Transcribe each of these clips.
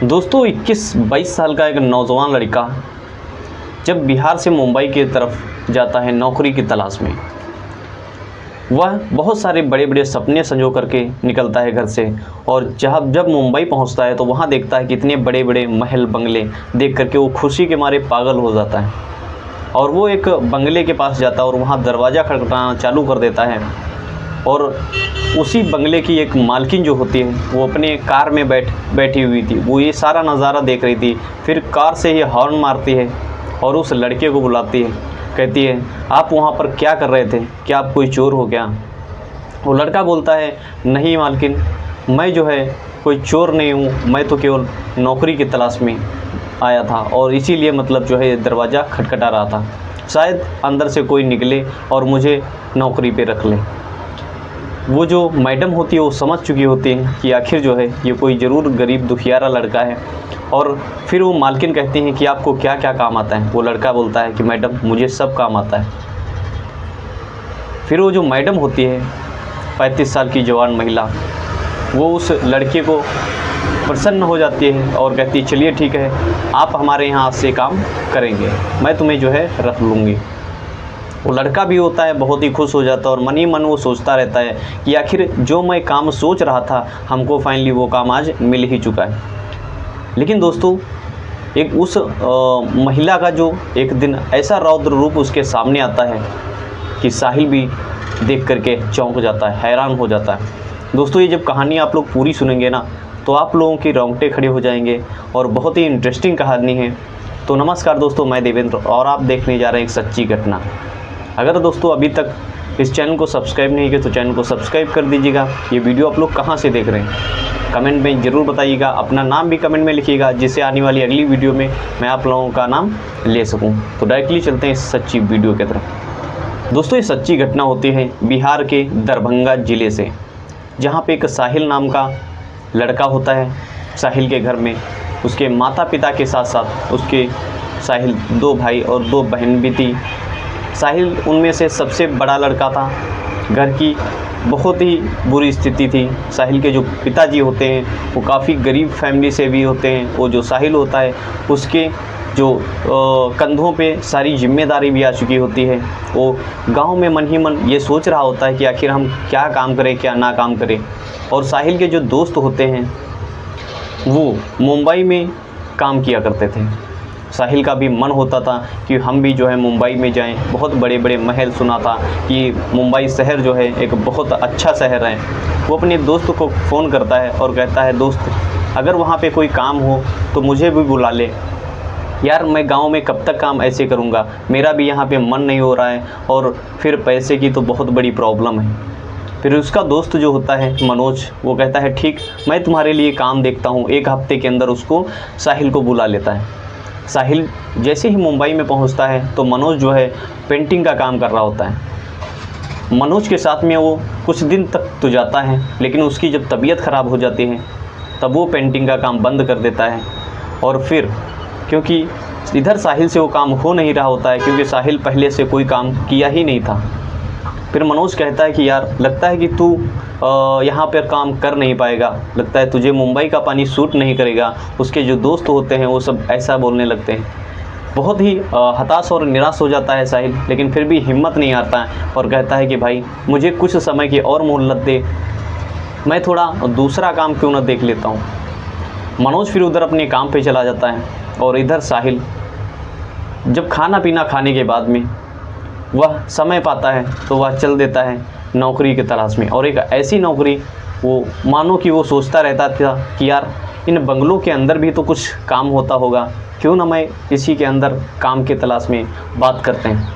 दोस्तों 21-22 साल का एक नौजवान लड़का जब बिहार से मुंबई की तरफ जाता है नौकरी की तलाश में, वह बहुत सारे बड़े बड़े सपने संजो करके निकलता है घर से। और जब मुंबई पहुंचता है तो वहां देखता है कि इतने बड़े बड़े महल बंगले देख करके वो खुशी के मारे पागल हो जाता है। और वो एक बंगले के पास जाता है और वहां दरवाज़ा खटखटाना चालू कर देता है। और उसी बंगले की एक मालकिन जो होती है वो अपने कार में बैठी हुई थी, वो ये सारा नज़ारा देख रही थी। फिर कार से ये हॉर्न मारती है और उस लड़के को बुलाती है, कहती है आप वहाँ पर क्या कर रहे थे, क्या आप कोई चोर हो क्या? वो लड़का बोलता है नहीं मालकिन, मैं जो है कोई चोर नहीं हूँ, मैं तो केवल नौकरी की तलाश में आया था और इसीलिए मतलब जो है दरवाज़ा खटखटा रहा था, शायद अंदर से कोई निकले और मुझे नौकरी पे रख ले। वो जो मैडम होती है वो समझ चुकी होती है कि आखिर जो है ये कोई ज़रूर गरीब दुखियारा लड़का है। और फिर वो मालकिन कहती हैं कि आपको क्या क्या काम आता है? वो लड़का बोलता है कि मैडम मुझे सब काम आता है। फिर वो जो मैडम होती है 35 साल की जवान महिला, वो उस लड़के को प्रसन्न हो जाती है और कहती है चलिए ठीक है, आप हमारे यहाँ से काम करेंगे, मैं तुम्हें जो है रख लूँगी। वो लड़का भी होता है बहुत ही खुश हो जाता है और मन ही मन वो सोचता रहता है कि आखिर जो मैं काम सोच रहा था हमको फाइनली वो काम आज मिल ही चुका है। लेकिन दोस्तों एक उस महिला का जो एक दिन ऐसा रौद्र रूप उसके सामने आता है कि साहिल भी देख करके चौंक जाता है, हैरान हो जाता है। दोस्तों ये जब कहानी आप लोग पूरी सुनेंगे ना तो आप लोगों की रोंगटे खड़े हो जाएंगे और बहुत ही इंटरेस्टिंग कहानी है। तो नमस्कार दोस्तों, मैं देवेंद्र और आप देखने जा रहे हैं एक सच्ची घटना। अगर दोस्तों अभी तक इस चैनल को सब्सक्राइब नहीं किया तो चैनल को सब्सक्राइब कर दीजिएगा। ये वीडियो आप लोग कहाँ से देख रहे हैं कमेंट में ज़रूर बताइएगा, अपना नाम भी कमेंट में लिखिएगा जिससे आने वाली अगली वीडियो में मैं आप लोगों का नाम ले सकूं। तो डायरेक्टली चलते हैं इस सच्ची वीडियो की तरफ। दोस्तों ये सच्ची घटना होती है बिहार के दरभंगा ज़िले से, जहाँ पे एक साहिल नाम का लड़का होता है। साहिल के घर में उसके माता पिता के साथ साथ उसके साहिल 2 भाई और 2 बहन भी थी। साहिल उनमें से सबसे बड़ा लड़का था। घर की बहुत ही बुरी स्थिति थी। साहिल के जो पिताजी होते हैं वो काफ़ी गरीब फैमिली से भी होते हैं। वो जो साहिल होता है उसके जो कंधों पे सारी जिम्मेदारी भी आ चुकी होती है। वो गांव में मन ही मन ये सोच रहा होता है कि आखिर हम क्या काम करें क्या ना काम करें। और साहिल के जो दोस्त होते हैं वो मुंबई में काम किया करते थे। साहिल का भी मन होता था कि हम भी जो है मुंबई में जाएं। बहुत बड़े बड़े महल सुना था कि मुंबई शहर जो है एक बहुत अच्छा शहर है। वो अपने दोस्त को फ़ोन करता है और कहता है दोस्त अगर वहाँ पे कोई काम हो तो मुझे भी बुला ले यार, मैं गांव में कब तक काम ऐसे करूँगा, मेरा भी यहाँ पे मन नहीं हो रहा है और फिर पैसे की तो बहुत बड़ी प्रॉब्लम है। फिर उसका दोस्त जो होता है मनोज, वो कहता है ठीक, मैं तुम्हारे लिए काम देखता हूँ। 1 हफ्ते के अंदर उसको साहिल को बुला लेता है। साहिल जैसे ही मुंबई में पहुंचता है तो मनोज जो है पेंटिंग का काम कर रहा होता है। मनोज के साथ में वो कुछ दिन तक तो जाता है, लेकिन उसकी जब तबीयत ख़राब हो जाती है तब वो पेंटिंग का काम बंद कर देता है। और फिर क्योंकि इधर साहिल से वो काम हो नहीं रहा होता है, क्योंकि साहिल पहले से कोई काम किया ही नहीं था। फिर मनोज कहता है कि यार लगता है कि तू यहाँ पर काम कर नहीं पाएगा, लगता है तुझे मुंबई का पानी सूट नहीं करेगा। उसके जो दोस्त होते हैं वो सब ऐसा बोलने लगते हैं। बहुत ही हताश और निराश हो जाता है साहिल, लेकिन फिर भी हिम्मत नहीं आता है और कहता है कि भाई मुझे कुछ समय की और मोहलत दे, मैं थोड़ा दूसरा काम क्यों ना देख लेता हूँ। मनोज फिर उधर अपने काम पे चला जाता है और इधर साहिल जब खाना पीना खाने के बाद में वह समय पाता है तो वह चल देता है नौकरी की तलाश में। और एक ऐसी नौकरी वो मानो कि वो सोचता रहता था कि यार इन बंगलों के अंदर भी तो कुछ काम होता होगा, क्यों ना मैं इसी के अंदर काम की तलाश में बात करते हैं।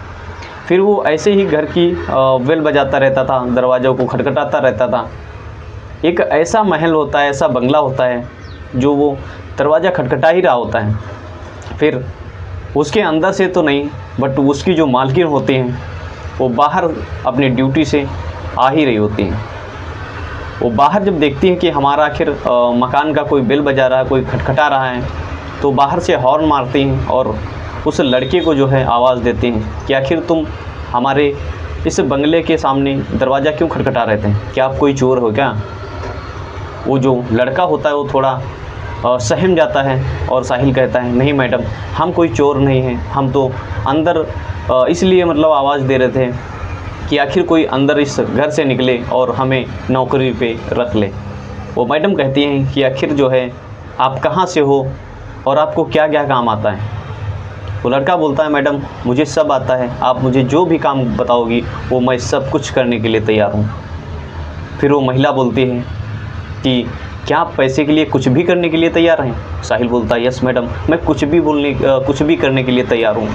फिर वो ऐसे ही घर की बेल बजाता रहता था, दरवाज़ों को खटखटाता रहता था। एक ऐसा महल होता है, ऐसा बंगला होता है जो वो दरवाज़ा खटखटा ही रहा होता है। फिर उसके अंदर से तो नहीं, बट उसकी जो मालकिन होती हैं वो बाहर अपनी ड्यूटी से आ ही रही होती हैं। वो बाहर जब देखती हैं कि हमारा आखिर मकान का कोई बेल बजा रहा है, कोई खटखटा रहा है, तो बाहर से हॉर्न मारती हैं और उस लड़के को जो है आवाज़ देती हैं कि आखिर तुम हमारे इस बंगले के सामने दरवाज़ा क्यों खटखटा रहे थे, क्या आप कोई चोर हो क्या? वो जो लड़का होता है वो थोड़ा सहम जाता है और साहिल कहता है नहीं मैडम, हम कोई चोर नहीं हैं, हम तो अंदर इसलिए मतलब आवाज़ दे रहे थे कि आखिर कोई अंदर इस घर से निकले और हमें नौकरी पे रख ले। वो मैडम कहती हैं कि आखिर जो है आप कहाँ से हो और आपको क्या क्या काम आता है। वो लड़का बोलता है मैडम मुझे सब आता है, आप मुझे जो भी काम बताओगी वो मैं सब कुछ करने के लिए तैयार हूँ। फिर वो महिला बोलती है कि क्या आप पैसे के लिए कुछ भी करने के लिए तैयार हैं? साहिल बोलता है यस मैडम, मैं कुछ भी करने के लिए तैयार हूँ।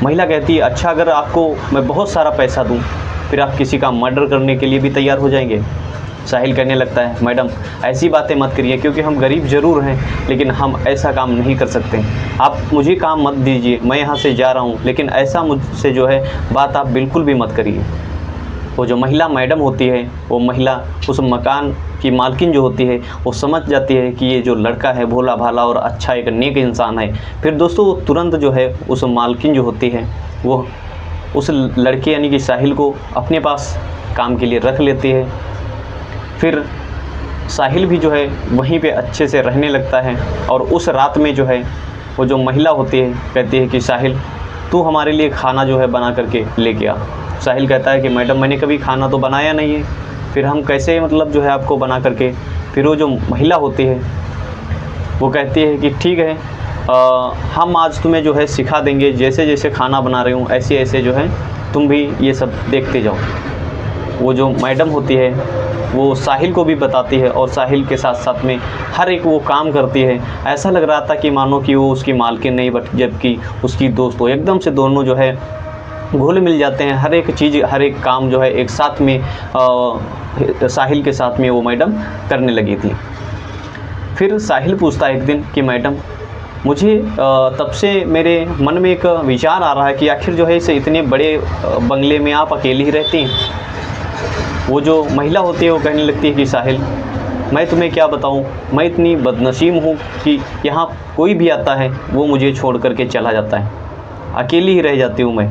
महिला कहती है अच्छा, अगर आपको मैं बहुत सारा पैसा दूँ फिर आप किसी का मर्डर करने के लिए भी तैयार हो जाएंगे? साहिल कहने लगता है मैडम ऐसी बातें मत करिए, क्योंकि हम गरीब ज़रूर हैं लेकिन हम ऐसा काम नहीं कर सकते। आप मुझे काम मत दीजिए, मैं यहाँ से जा रहा हूँ, लेकिन ऐसा मुझसे जो है बात आप बिल्कुल भी मत करिए। वो जो महिला मैडम होती है, वो महिला उस मकान की मालकिन जो होती है वो समझ जाती है कि ये जो लड़का है भोला भाला और अच्छा एक नेक इंसान है। फिर दोस्तों वो तुरंत जो है उस मालकिन जो होती है वो उस लड़के यानी कि साहिल को अपने पास काम के लिए रख लेती है। फिर साहिल भी जो है वहीं पे अच्छे से रहने लगता है। और उस रात में जो है वो जो महिला होती है कहती है कि साहिल तू हमारे लिए खाना जो है बना करके लेके आ। साहिल कहता है कि मैडम मैंने कभी खाना तो बनाया नहीं है, फिर हम कैसे मतलब जो है आपको बना करके। फिर वो जो महिला होती है वो कहती है कि ठीक है, हम आज तुम्हें जो है सिखा देंगे, जैसे जैसे खाना बना रही हूँ ऐसे ऐसे जो है तुम भी ये सब देखते जाओ। वो जो मैडम होती है वो साहिल को भी बताती है और साहिल के साथ साथ में हर एक वो काम करती है। ऐसा लग रहा था कि मानो कि वो उसकी मालकिन नहीं बट जबकि उसकी दोस्त हो। एकदम से दोनों जो है घुल मिल जाते हैं, हर एक चीज़ हर एक काम जो है एक साथ में साहिल के साथ में वो मैडम करने लगी थी। फिर साहिल पूछता है एक दिन कि मैडम मुझे तब से मेरे मन में एक विचार आ रहा है कि आखिर जो है इस इतने बड़े बंगले में आप अकेली ही रहती हैं। वो जो महिला होती है वो कहने लगती है कि साहिल मैं तुम्हें क्या बताऊं, मैं इतनी बदनसीब हूँ कि यहाँ कोई भी आता है वो मुझे छोड़ करके चला जाता है, अकेली ही रह जाती हूँ मैं।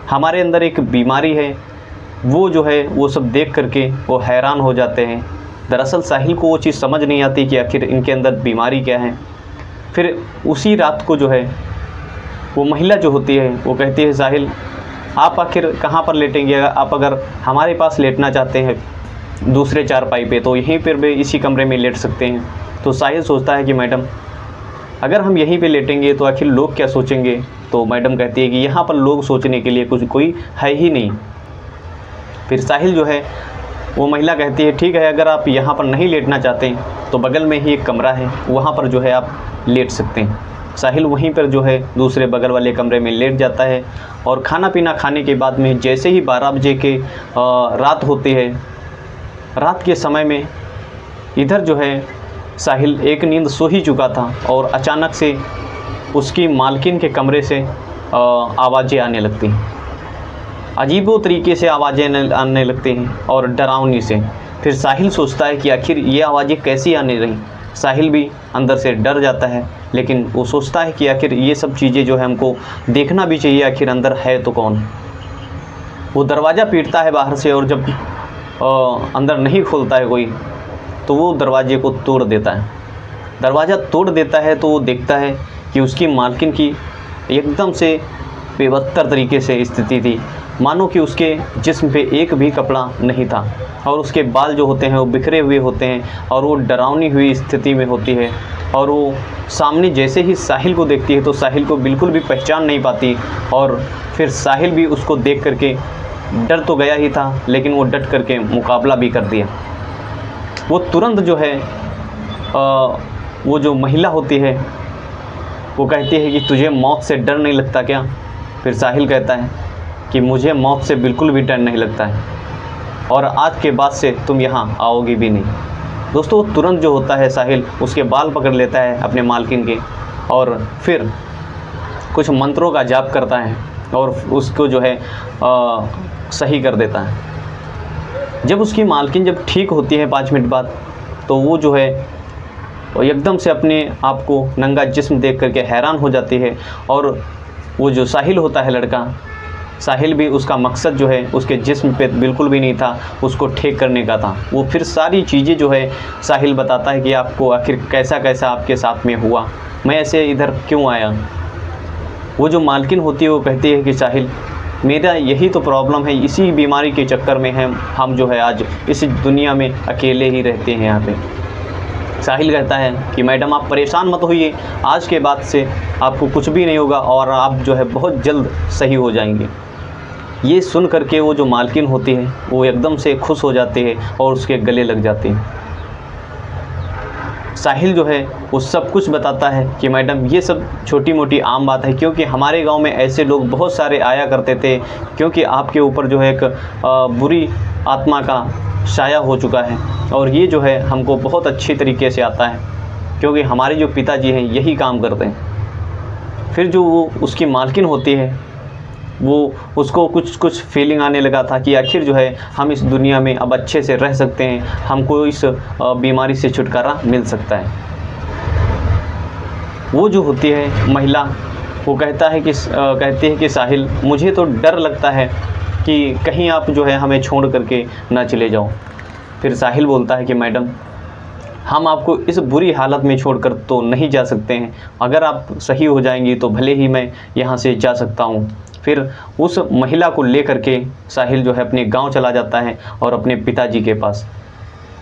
हमारे अंदर एक बीमारी है, वो जो है वो सब देख करके वो हैरान हो जाते हैं। दरअसल साहिल को वो चीज़ समझ नहीं आती कि आखिर इनके अंदर बीमारी क्या है। फिर उसी रात को जो है वो महिला जो होती है वो कहती है साहिल आप आखिर कहाँ पर लेटेंगे, आप अगर हमारे पास लेटना चाहते हैं दूसरे चारपाई पे तो यहीं पर भी इसी कमरे में लेट सकते हैं। तो साहिल सोचता है कि मैडम अगर हम यहीं पे लेटेंगे तो आखिर लोग क्या सोचेंगे। तो मैडम कहती है कि यहाँ पर लोग सोचने के लिए कुछ कोई है ही नहीं। फिर साहिल जो है वो महिला कहती है ठीक है, अगर आप यहाँ पर नहीं लेटना चाहते तो बगल में ही एक कमरा है, वहाँ पर जो है आप लेट सकते हैं। साहिल वहीं पर जो है दूसरे बगल वाले कमरे में लेट जाता है। और खाना पीना खाने के बाद में जैसे ही 12 बजे के रात होती है, रात के समय में इधर जो है साहिल एक नींद सो ही चुका था और अचानक से उसकी मालकिन के कमरे से आवाज़ें आने लगती हैं। अजीबो तरीके से आवाज़ें आने लगती हैं और डरावनी से। फिर साहिल सोचता है कि आखिर ये आवाज़ें कैसी आने रही। साहिल भी अंदर से डर जाता है, लेकिन वो सोचता है कि आखिर ये सब चीज़ें जो है हमको देखना भी चाहिए, आखिर अंदर है तो कौन। वो दरवाज़ा पीटता है बाहर से और जब अंदर नहीं खोलता है कोई तो वो दरवाजे को तोड़ देता है। दरवाज़ा तोड़ देता है तो वो देखता है कि उसकी मालकिन की एकदम से बेबत्तर तरीके से स्थिति थी, मानो कि उसके जिस्म पे एक भी कपड़ा नहीं था और उसके बाल जो होते हैं वो बिखरे हुए होते हैं और वो डरावनी हुई स्थिति में होती है। और वो सामने जैसे ही साहिल को देखती है तो साहिल को बिल्कुल भी पहचान नहीं पाती। और फिर साहिल भी उसको देख करके डर तो गया ही था, लेकिन वो डट करके मुकाबला भी कर दिया। वो तुरंत जो है वो जो महिला होती है वो कहती है कि तुझे मौत से डर नहीं लगता क्या। फिर साहिल कहता है कि मुझे मौत से बिल्कुल भी डर नहीं लगता है और आज के बाद से तुम यहाँ आओगी भी नहीं। दोस्तों तुरंत जो होता है साहिल उसके बाल पकड़ लेता है अपने मालकिन के और फिर कुछ मंत्रों का जाप करता है और उसको जो है सही कर देता है। जब उसकी मालकिन जब ठीक होती है 5 मिनट बाद तो वो जो है वो एकदम से अपने आप को नंगा जिस्म देख करके हैरान हो जाती है। और वो जो साहिल होता है लड़का साहिल भी उसका मकसद जो है उसके जिस्म पे बिल्कुल भी नहीं था, उसको ठेक करने का था। वो फिर सारी चीज़ें जो है साहिल बताता है कि आपको आखिर कैसा कैसा आपके साथ में हुआ, मैं ऐसे इधर क्यों आया। वो जो मालकिन होती है वो कहती है कि साहिल मेरा यही तो प्रॉब्लम है, इसी बीमारी के चक्कर में हम जो है आज इस दुनिया में अकेले ही रहते हैं यहाँ पे। साहिल कहता है कि मैडम आप परेशान मत होइए, आज के बाद से आपको कुछ भी नहीं होगा और आप जो है बहुत जल्द सही हो जाएंगे। ये सुन करके वो जो मालकिन होती है वो एकदम से खुश हो जाते हैं और उसके गले लग जाते हैं। साहिल जो है वो सब कुछ बताता है कि मैडम ये सब छोटी मोटी आम बात है, क्योंकि हमारे गांव में ऐसे लोग बहुत सारे आया करते थे, क्योंकि आपके ऊपर जो है एक बुरी आत्मा का साया हो चुका है और ये जो है हमको बहुत अच्छी तरीके से आता है, क्योंकि हमारे जो पिताजी हैं यही काम करते हैं। फिर जो वो उसकी मालकिन होती है वो उसको कुछ फीलिंग आने लगा था कि आखिर जो है हम इस दुनिया में अब अच्छे से रह सकते हैं, हमको इस बीमारी से छुटकारा मिल सकता है। वो जो होती है महिला वो कहती है कि साहिल मुझे तो डर लगता है कि कहीं आप जो है हमें छोड़ करके ना चले जाओ। फिर साहिल बोलता है कि मैडम हम आपको इस बुरी हालत में छोड़कर तो नहीं जा सकते हैं, अगर आप सही हो जाएंगी तो भले ही मैं यहाँ से जा सकता हूँ। फिर उस महिला को लेकर के साहिल जो है अपने गांव चला जाता है और अपने पिताजी के पास।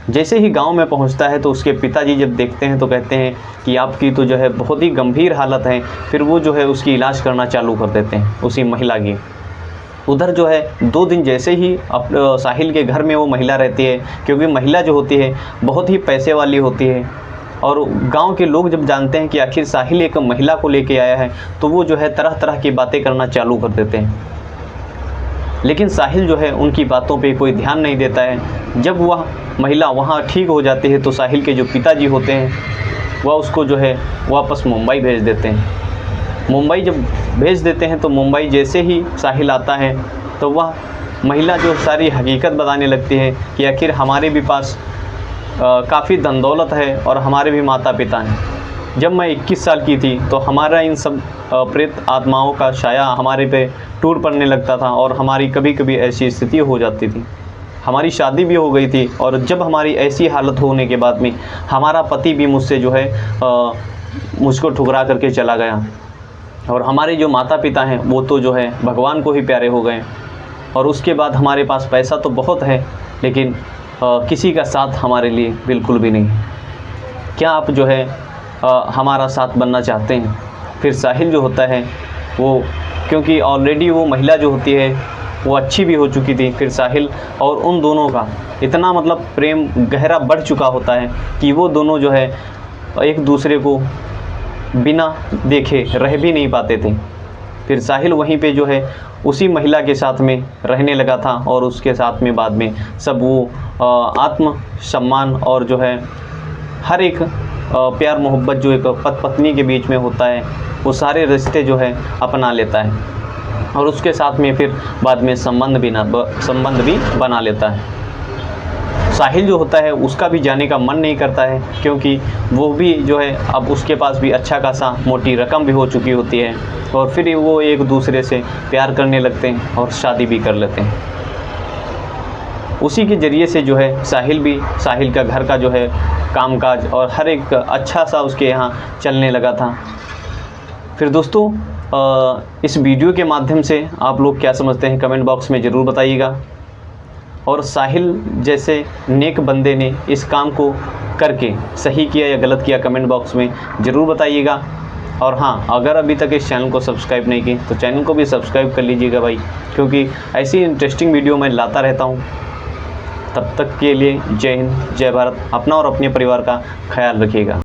जैसे ही गांव में पहुंचता है तो उसके पिताजी जब देखते हैं तो कहते हैं कि आपकी तो जो है बहुत ही गंभीर हालत है। फिर वो जो है उसकी इलाज करना चालू कर देते हैं उसी महिला की। उधर जो है 2 दिन जैसे ही साहिल के घर में वो महिला रहती है, क्योंकि महिला जो होती है बहुत ही पैसे वाली होती है और गांव के लोग जब जानते हैं कि आखिर साहिल एक महिला को लेके आया है तो वो जो है तरह तरह की बातें करना चालू कर देते हैं। लेकिन साहिल जो है उनकी बातों पे कोई ध्यान नहीं देता है। जब वह महिला वहाँ ठीक हो जाती है तो साहिल के जो पिताजी होते हैं वह उसको जो है वापस मुंबई भेज देते हैं। मुंबई जब भेज देते हैं तो मुंबई जैसे ही साहिल आता है तो वह महिला जो सारी हकीकत बताने लगती है कि आखिर हमारे भी पास काफ़ी धन दौलत है और हमारे भी माता पिता हैं। जब मैं 21 साल की थी तो हमारा इन सब प्रेत आत्माओं का साया हमारे पे टूट पड़ने लगता था और हमारी कभी कभी ऐसी स्थिति हो जाती थी। हमारी शादी भी हो गई थी और जब हमारी ऐसी हालत होने के बाद में हमारा पति भी मुझसे जो है मुझको ठुकरा करके चला गया और हमारे जो माता पिता हैं वो तो जो है भगवान को ही प्यारे हो गए। और उसके बाद हमारे पास पैसा तो बहुत है लेकिन किसी का साथ हमारे लिए बिल्कुल भी नहीं। क्या आप जो है हमारा साथ बनना चाहते हैं? फिर साहिल जो होता है वो क्योंकि ऑलरेडी वो महिला जो होती है वो अच्छी भी हो चुकी थी, फिर साहिल और उन दोनों का इतना मतलब प्रेम गहरा बढ़ चुका होता है कि वो दोनों जो है एक दूसरे को बिना देखे रह भी नहीं पाते थे। फिर साहिल वहीं पे जो है उसी महिला के साथ में रहने लगा था और उसके साथ में बाद में सब वो आत्म सम्मान और जो है हर एक प्यार मोहब्बत जो एक पति पत्नी के बीच में होता है वो सारे रिश्ते जो है अपना लेता है और उसके साथ में फिर बाद में संबंध भी बना लेता है। साहिल जो होता है उसका भी जाने का मन नहीं करता है, क्योंकि वो भी जो है अब उसके पास भी अच्छा खासा मोटी रकम भी हो चुकी होती है और फिर वो एक दूसरे से प्यार करने लगते हैं और शादी भी कर लेते हैं। उसी के ज़रिए से जो है साहिल का घर का जो है कामकाज और हर एक अच्छा सा उसके यहाँ चलने लगा था। फिर दोस्तों इस वीडियो के माध्यम से आप लोग क्या समझते हैं कमेंट बॉक्स में ज़रूर बताइएगा। और साहिल जैसे नेक बंदे ने इस काम को करके सही किया या गलत किया कमेंट बॉक्स में ज़रूर बताइएगा। और हाँ, अगर अभी तक इस चैनल को सब्सक्राइब नहीं की तो चैनल को भी सब्सक्राइब कर लीजिएगा भाई, क्योंकि ऐसी इंटरेस्टिंग वीडियो मैं लाता रहता हूँ। तब तक के लिए जय हिंद, जय भारत। अपना और अपने परिवार का ख्याल रखिएगा।